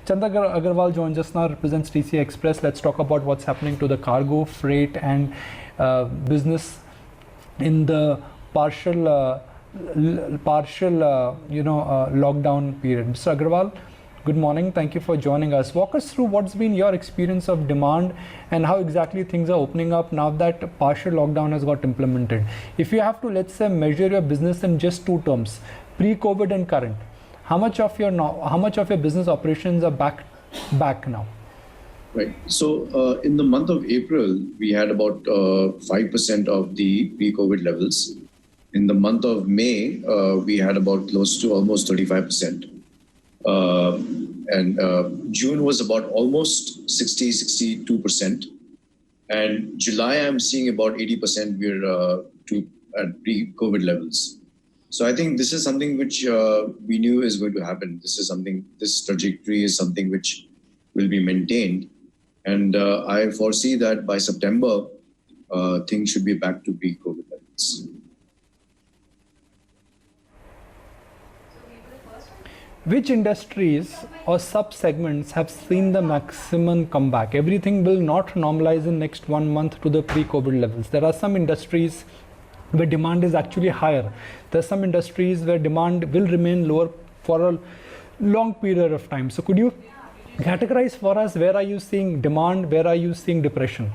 Chander Agarwal joins us now, represents TCI Express. Let's talk about what's happening to the cargo, freight and business in the partial lockdown period. Mr. Agarwal, good morning. Thank you for joining us. Walk us through what's been your experience of demand and how exactly things are opening up now that partial lockdown has got implemented. If you have to, let's say, measure your business in just two terms, pre-COVID and current, how much of your business operations are back now? Right. So in the month of April, we had about 5% of the pre-COVID levels. In the month of May, we had about close to almost 35%. And June was about almost 62%. And July, I'm seeing about 80% we're at pre-COVID levels. So I think this is something which we knew is going to happen. This trajectory is something which will be maintained. And I foresee that by September, things should be back to pre-COVID levels. Which industries or sub-segments have seen the maximum comeback? Everything will not normalize in next 1 month to the pre-COVID levels. There are some industries where demand is actually higher. There are some industries where demand will remain lower for a long period of time. So could you categorize for us, where are you seeing demand, where are you seeing depression?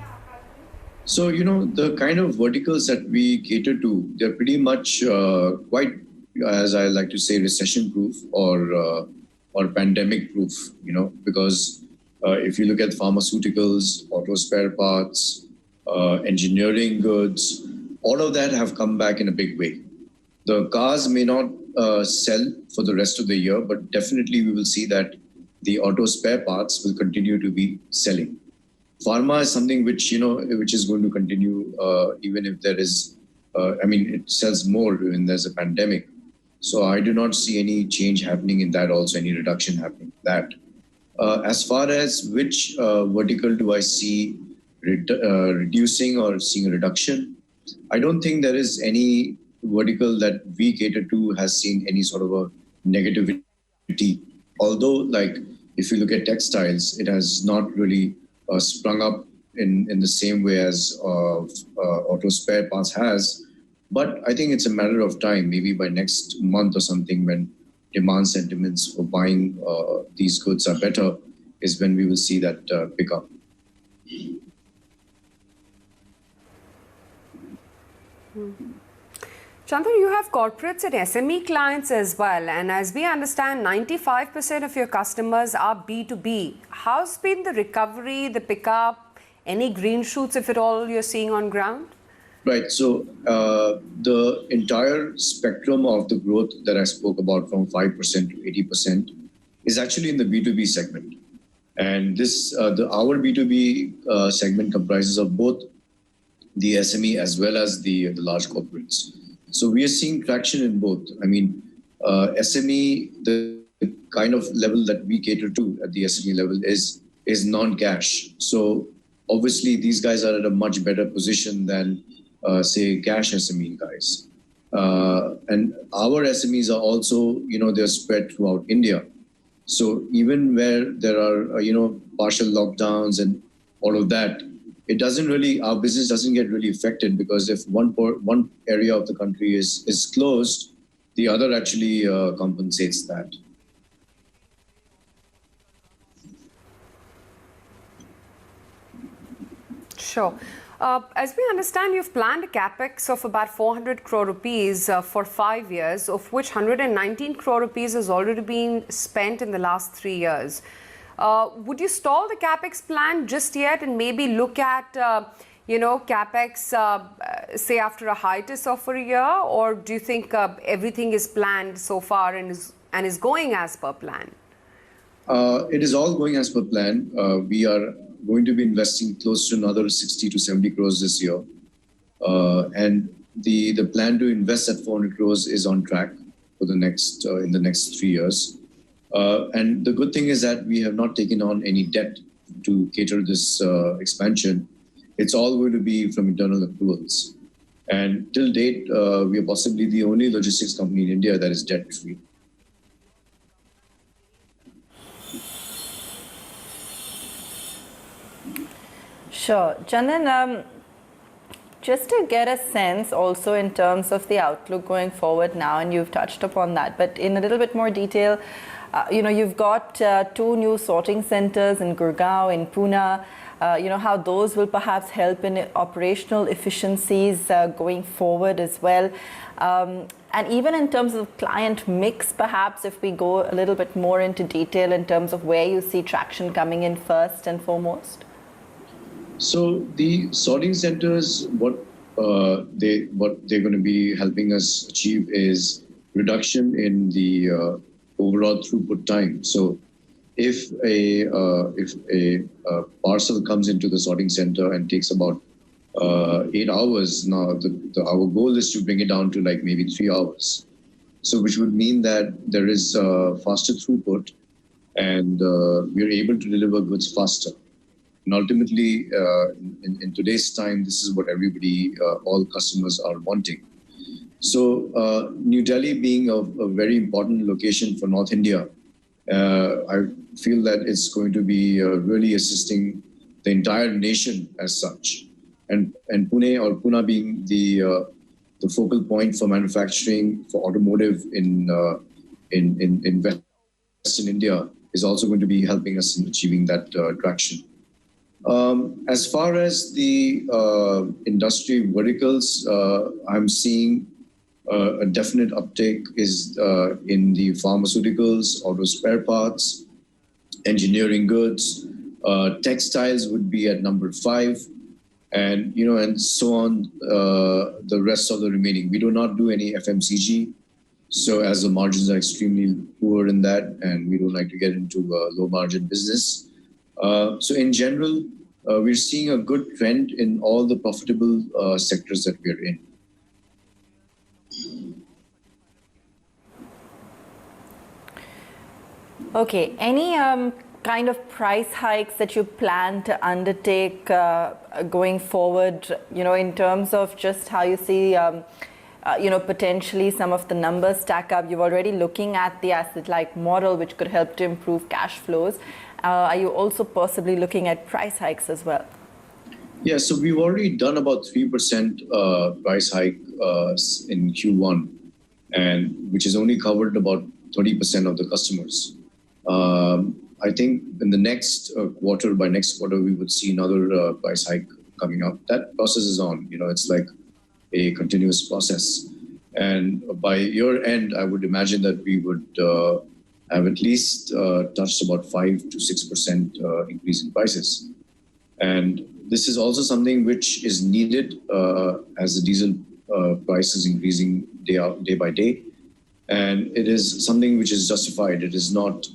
So, the kind of verticals that we cater to, they're pretty much quite, as I like to say, recession-proof or pandemic-proof, because if you look at pharmaceuticals, auto spare parts, engineering goods, all of that have come back in a big way. The cars may not sell for the rest of the year, but definitely we will see that the auto spare parts will continue to be selling. Pharma is something which is going to continue even if there is, it sells more when there's a pandemic. So I do not see any change happening in that also, any reduction happening in that. As far as which vertical do I see reducing or seeing a reduction, I don't think there is any vertical that we cater to has seen any sort of a negativity. Although, if you look at textiles, it has not really sprung up in the same way as auto spare parts has. But I think it's a matter of time, maybe by next month or something, when demand sentiments for buying these goods are better, is when we will see that pick up. Chander, you have corporates and SME clients as well. And as we understand, 95% of your customers are B2B. How's been the recovery, the pickup, any green shoots, if at all, you're seeing on ground? Right. So the entire spectrum of the growth that I spoke about from 5% to 80% is actually in the B2B segment. And our B2B segment comprises of both the SME as well as the large corporates. So we are seeing traction in both. SME, the kind of level that we cater to at the SME level is non-cash. So obviously these guys are at a much better position than say cash SME guys. And our SMEs are also, they're spread throughout India. So even where there are, partial lockdowns and all of that, our business doesn't get really affected, because if one area of the country is closed, the other actually compensates that. Sure. As we understand, you've planned a capex of about 400 crore rupees for 5 years, of which 119 crore rupees has already been spent in the last 3 years. Would you stall the capex plan just yet and maybe look at, capex, say after a hiatus of a year, or do you think everything is planned so far and is going as per plan? It is all going as per plan. We are going to be investing close to another 60 to 70 crores this year. And the plan to invest at 400 crores is on track for in the next 3 years. And the good thing is that we have not taken on any debt to cater this expansion. It's all going to be from internal accruals. And till date, we are possibly the only logistics company in India that is debt-free. Sure. Chandan, just to get a sense also in terms of the outlook going forward now, and you've touched upon that, but in a little bit more detail, you've got two new sorting centers in Gurgaon, in Pune, how those will perhaps help in operational efficiencies going forward as well. And even in terms of client mix, perhaps if we go a little bit more into detail in terms of where you see traction coming in first and foremost. So the sorting centers, what they're going to be helping us achieve is reduction in the overall throughput time. So if a parcel comes into the sorting center and takes about 8 hours, now our goal is to bring it down to like maybe 3 hours. So which would mean that there is faster throughput, and we're able to deliver goods faster. And ultimately, in today's time, this is what everybody, all customers are wanting. So New Delhi being a very important location for North India, I feel that it's going to be really assisting the entire nation as such. And Pune being the focal point for manufacturing for automotive in Western India is also going to be helping us in achieving that traction. As far as the industry verticals, I'm seeing a definite uptake is in the pharmaceuticals, auto spare parts, engineering goods, textiles would be at number 5, and and so on. The rest of the remaining, we do not do any FMCG, so as the margins are extremely poor in that, and we don't like to get into low margin business. So in general, we're seeing a good trend in all the profitable sectors that we're in. Okay, any kind of price hikes that you plan to undertake going forward, in terms of just how you see, potentially some of the numbers stack up? You're already looking at the asset-like model, which could help to improve cash flows. Are you also possibly looking at price hikes as well? Yeah, so we've already done about 3% price hike in Q1, and which has only covered about 20% of the customers. I think in the next quarter, by next quarter, we would see another price hike coming up. That process is on. It's like a continuous process. And by year end, I would imagine that we would have at least touched about 5 to 6% increase in prices. And this is also something which is needed as the diesel price is increasing day by day. And it is something which is justified. It is not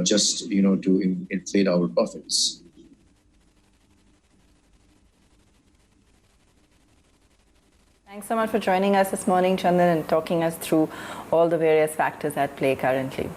just to inflate our profits. Thanks so much for joining us this morning, Chander, and talking us through all the various factors at play currently.